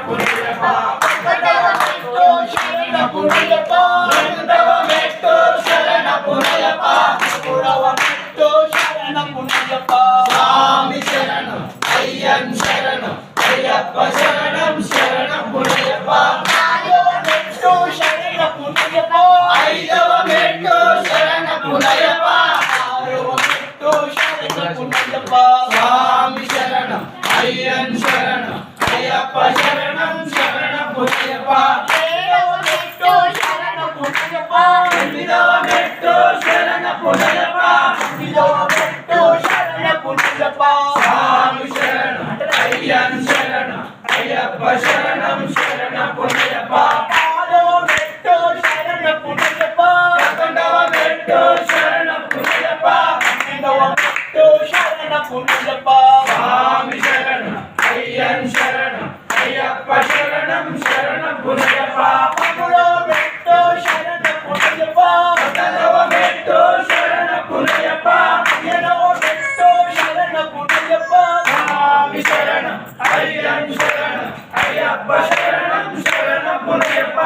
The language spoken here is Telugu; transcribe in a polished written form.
పునయప్ప ఒకటవ మెట్టు శరణ పునయప్ప రెండవ మెట్టు శరణ పునయప్ప మూడవ మెట్టు శరణ పునయప్ప స్వామి శరణం అయ్యన్ శరణం అయ్యప్ప శరణం శరణం పునయప్ప నాలుగవ మెట్టు శరణ పునయప్ప ఐదవ మెట్టు శరణ పునయప్ప ఆరవ మెట్టు శరణ పునయప్ప స్వామి శరణం అయ్యన్ శరణం అయ్యప్ప శరణం శరణం పునయప్ప ఏడవ మెట్టు శరణ పునయప్ప ఎనిమిదవ మెట్టు శరణ పునయప్ప తొమ్మిదవ మెట్టు శరణ పునయప్ప స్వామి శరణం అయ్యన్ శరణం అయ్యప్ప శరణం శరణం పునయప్ప పదవ మెట్టు శరణ పునయప్ప పదకొండవ మెట్టు శరణ పునయప్ప పన్నెండవ మెట్టు శరణ పునయప్ప స్వామి శరణం అయ్యన్ శరణం అయ్యప్ప శరణం శరణం పునయప్ప పదమూడవ మెట్టు శరణ పునయప్ప పద్నాలుగవ మెట్టు శరణ పునయప్ప పదిహేనవ మెట్టు శరణ పునయప్ప స్వామి శరణం అయ్యన్ శరణం అయ్యప్ప శరణం శరణం పునయప్ప